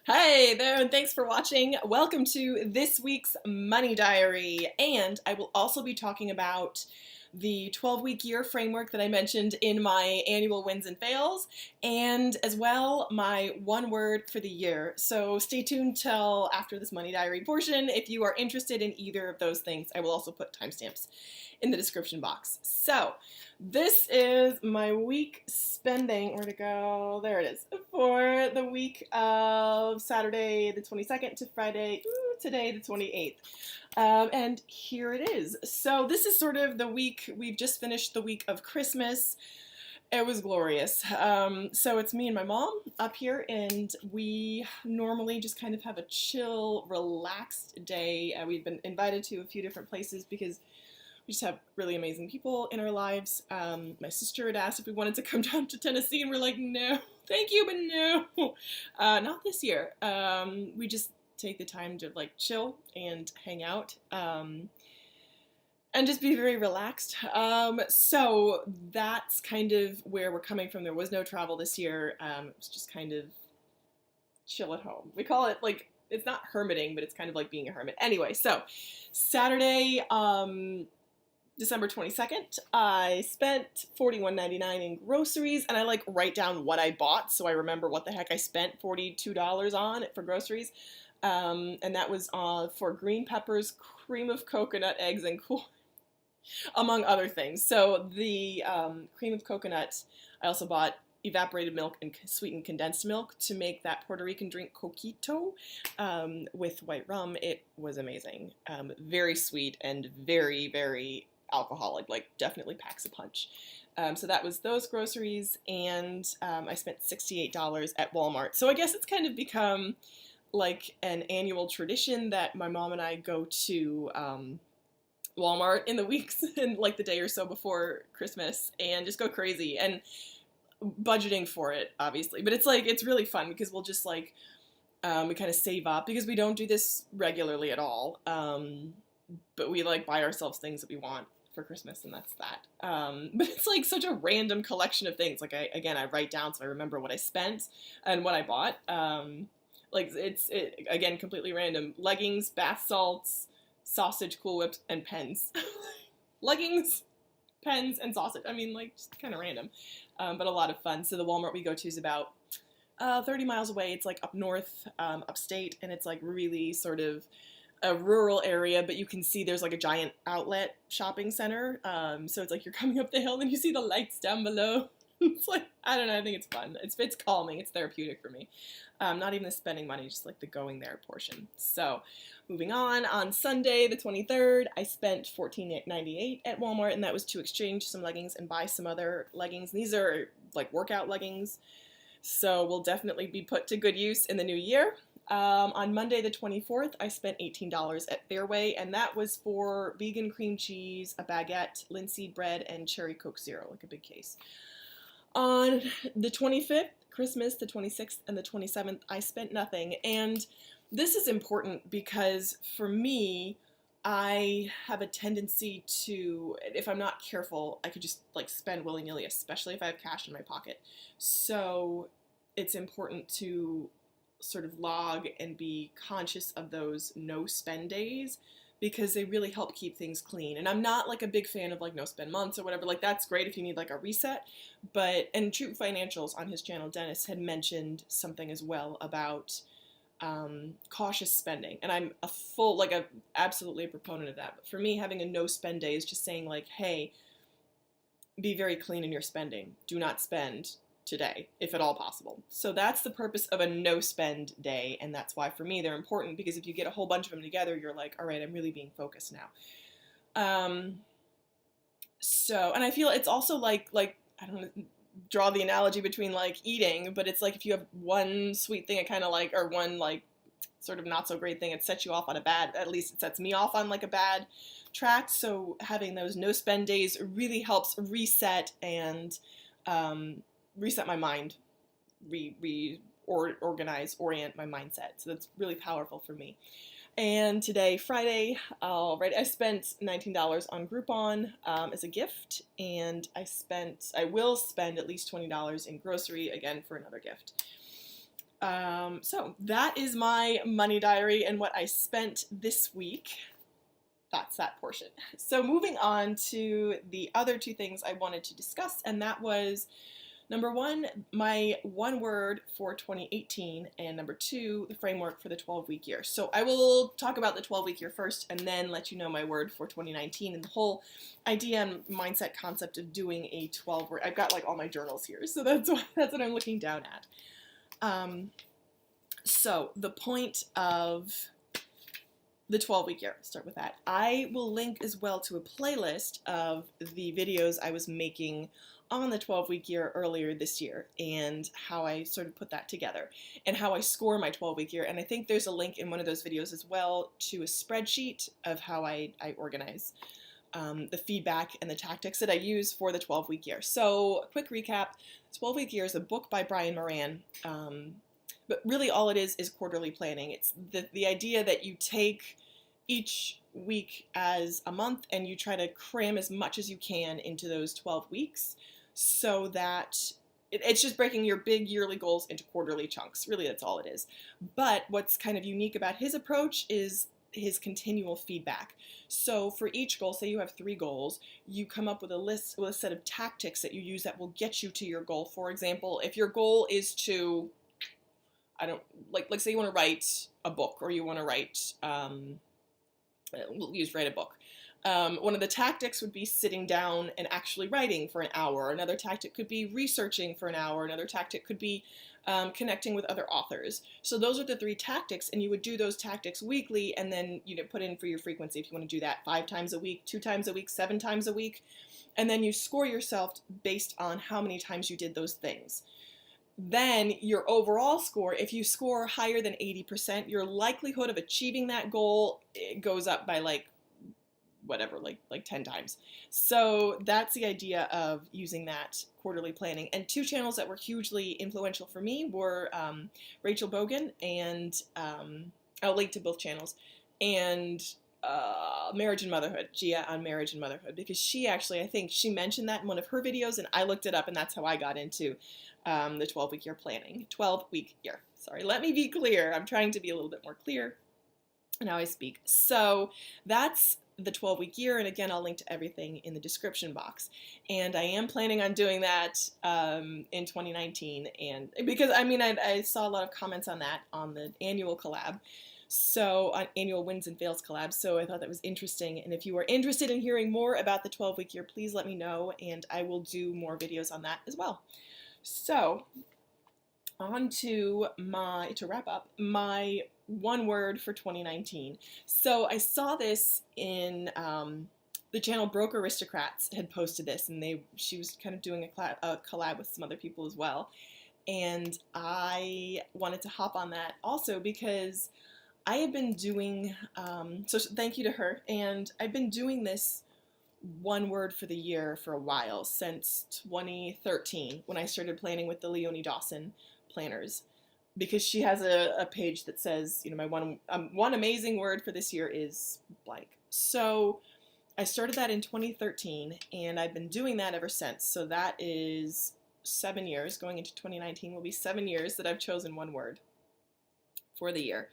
Hey there, and thanks for watching. Welcome to this week's Money Diary, and I will also be talking about the 12-week year framework that I mentioned in my annual wins and fails, and as well my one word for the year. So stay tuned till after this Money Diary portion if you are interested in either of those things. I will also put timestamps in the description box. So this is my week spending, where'd it go? There it is. For the week of Saturday the 22nd to Friday, today the 28th. And here it is. So this is sort of the week, we've just finished the week of Christmas. It was glorious. So it's me and my mom up here, and we normally just kind of have a chill, relaxed day. We've been invited to a few different places because we just have really amazing people in our lives. My sister had asked if we wanted to come down to Tennessee, and we're like, no, thank you, but no, not this year. We just take the time to like chill and hang out, and just be very relaxed. So that's kind of where we're coming from. There was no travel this year. It was just kind of chill at home. We call it like, it's not hermiting, but it's kind of like being a hermit. Anyway, so Saturday, December 22nd, I spent $41.99 in groceries, and I like write down what I bought so I remember what the heck I spent $42 on for groceries. And that was for green peppers, cream of coconut, eggs, and cool, among other things. So the cream of coconut, I also bought evaporated milk and sweetened condensed milk to make that Puerto Rican drink coquito with white rum. It was amazing. Very sweet and very, very alcoholic, like definitely packs a punch. So that was those groceries, and I spent $68 at Walmart. So I guess it's kind of become like an annual tradition that my mom and I go to Walmart in the weeks and like the day or so before Christmas and just go crazy, and budgeting for it, obviously. But it's like, it's really fun because we'll just like, we kind of save up because we don't do this regularly at all. But we like buy ourselves things that we want for Christmas, and that's that. But it's like such a random collection of things. Like I write down so I remember what I spent and what I bought. Like it's again, completely random. Leggings, bath salts, sausage, Cool Whips, and pens. Leggings, pens, and sausage. I mean, like, just kind of random, but a lot of fun. So the Walmart we go to is about 30 miles away. It's like up north, upstate, and it's like really sort of a rural area, but you can see there's like a giant outlet shopping center. So it's like you're coming up the hill and you see the lights down below. It's like, I don't know, I think it's fun. It's calming, it's therapeutic for me. Not even the spending money, just like the going there portion. So moving on Sunday the 23rd, I spent $14.98 at Walmart, and that was to exchange some leggings and buy some other leggings. These are like workout leggings, so will definitely be put to good use in the new year. On Monday the 24th, I spent $18 at Fairway, and that was for vegan cream cheese, a baguette, linseed bread, and cherry Coke Zero, like a big case. On the 25th, Christmas, the 26th, and the 27th, I spent nothing. And this is important because for me, I have a tendency to, if I'm not careful, I could just like spend willy-nilly, especially if I have cash in my pocket. So it's important to sort of log and be conscious of those no spend days, because they really help keep things clean. And I'm not like a big fan of like no spend months or whatever. Like that's great if you need like a reset, but, and True Financials on his channel, Dennis, had mentioned something as well about cautious spending. And I'm absolutely a proponent of that. But for me, having a no spend day is just saying like, hey, be very clean in your spending. Do not spend today, if at all possible. So that's the purpose of a no spend day, and that's why for me they're important, because if you get a whole bunch of them together, you're like, all right, I'm really being focused now. So, and I feel it's also like I don't know, draw the analogy between like eating, but it's like if you have one sweet thing I kind of like, or one like sort of not so great thing, it sets you off on at least it sets me off on like a bad track. So having those no spend days really helps reset and reset my mind, orient my mindset. So that's really powerful for me. And today, Friday, I spent $19 on Groupon as a gift, and I will spend at least $20 in grocery, again, for another gift. So that is my money diary and what I spent this week. That's that portion. So moving on to the other two things I wanted to discuss, and that was number one, my one word for 2018, and number two, the framework for the 12-week year. So I will talk about the 12-week year first and then let you know my word for 2019 and the whole idea and mindset concept of doing a 12-word. I've got like all my journals here, so that's what I'm looking down at. So the point of the 12-week year, let's start with that. I will link as well to a playlist of the videos I was making on the 12-week year earlier this year and how I sort of put that together and how I score my 12-week year. And I think there's a link in one of those videos as well to a spreadsheet of how I organize the feedback and the tactics that I use for the 12-week year. So, quick recap, 12-week year is a book by Brian Moran, but really all it is quarterly planning. It's the idea that you take each week as a month and you try to cram as much as you can into those 12 weeks so that it's just breaking your big yearly goals into quarterly chunks. Really, that's all it is. But what's kind of unique about his approach is his continual feedback. So for each goal, say you have 3 goals, you come up with a list, with a set of tactics that you use that will get you to your goal. For example, if your goal is to, like say you want to write a book, or you want to write, we'll use write a book. One of the tactics would be sitting down and actually writing for an hour. Another tactic could be researching for an hour. Another tactic could be connecting with other authors. So those are the 3 tactics, and you would do those tactics weekly, and then put in for your frequency if you want to do that 5 times a week, 2 times a week, 7 times a week, and then you score yourself based on how many times you did those things. Then your overall score, if you score higher than 80%, your likelihood of achieving that goal goes up by like 10 times. So that's the idea of using that quarterly planning. And 2 channels that were hugely influential for me were Rachel Bogan and I'll link to both channels, and Marriage and Motherhood, Gia on Marriage and Motherhood, because she actually, I think she mentioned that in one of her videos, and I looked it up, and that's how I got into the 12-week year planning. 12-week year. Sorry, let me be clear. I'm trying to be a little bit more clear in how I speak. So that's the 12-week year, and again, I'll link to everything in the description box. And I am planning on doing that in 2019, and because I saw a lot of comments on that on the annual collab. So, on annual Wins and Fails collab, so I thought that was interesting, and if you are interested in hearing more about the 12-week year, please let me know, and I will do more videos on that as well. So, on to to wrap up, my one word for 2019. So, I saw this in the channel Broke Aristocrats had posted this, and she was kind of doing a collab with some other people as well, and I wanted to hop on that also because I have been doing, so thank you to her, and I've been doing this one word for the year for a while, since 2013, when I started planning with the Leonie Dawson planners, because she has a page that says, my one amazing word for this year is blank. So I started that in 2013, and I've been doing that ever since, so that is 7 years, going into 2019 will be 7 years that I've chosen one word for the year.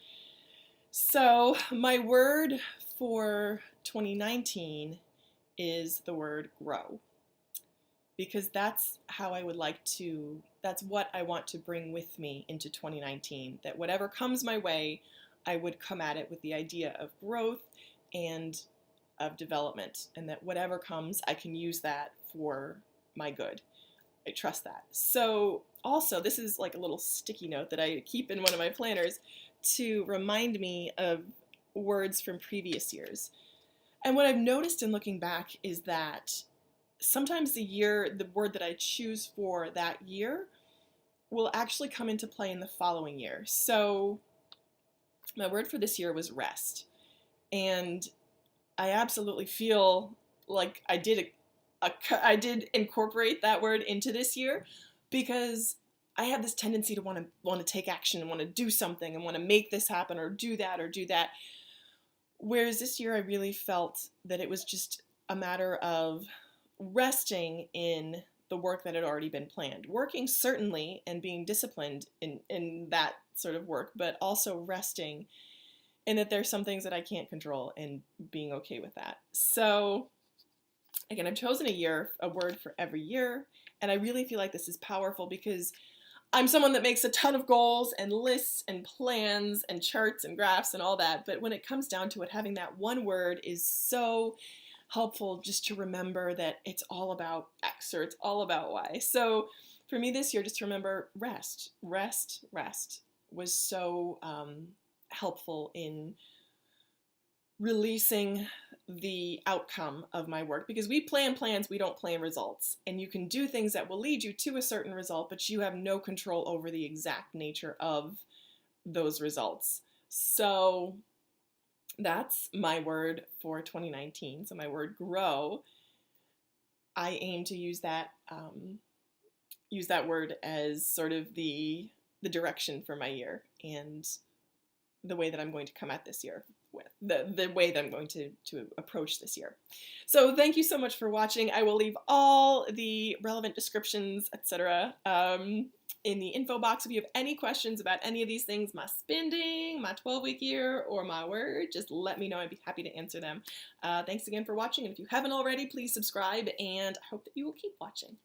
So my word for 2019 is the word grow, because that's how I would like to, that's what I want to bring with me into 2019, that whatever comes my way, I would come at it with the idea of growth and of development, and that whatever comes, I can use that for my good. I trust that. So also, this is like a little sticky note that I keep in one of my planners to remind me of words from previous years. And what I've noticed in looking back is that sometimes the word that I choose for that year will actually come into play in the following year. So my word for this year was rest. And I absolutely feel like I did incorporate that word into this year, because I have this tendency to want to take action and want to do something and want to make this happen or do that. Whereas this year I really felt that it was just a matter of resting in the work that had already been planned. Working certainly, and being disciplined in that sort of work, but also resting, and that there's some things that I can't control and being okay with that. So again, I've chosen a word for every year, and I really feel like this is powerful because I'm someone that makes a ton of goals and lists and plans and charts and graphs and all that, but when it comes down to it, having that one word is so helpful just to remember that it's all about X or it's all about Y. So for me this year, just to remember rest. Rest was so helpful in releasing the outcome of my work, because we plan plans, we don't plan results, and you can do things that will lead you to a certain result, but you have no control over the exact nature of those results. So that's my word for 2019. So my word grow, I aim to use that word as sort of the direction for my year and the way that I'm going to come at this year with, the way that I'm going to approach this year. So thank you so much for watching. I will leave all the relevant descriptions, etc. In the info box. If you have any questions about any of these things, my spending, my 12-week year, or my word, just let me know. I'd be happy to answer them. Thanks again for watching, and if you haven't already, please subscribe, and I hope that you will keep watching.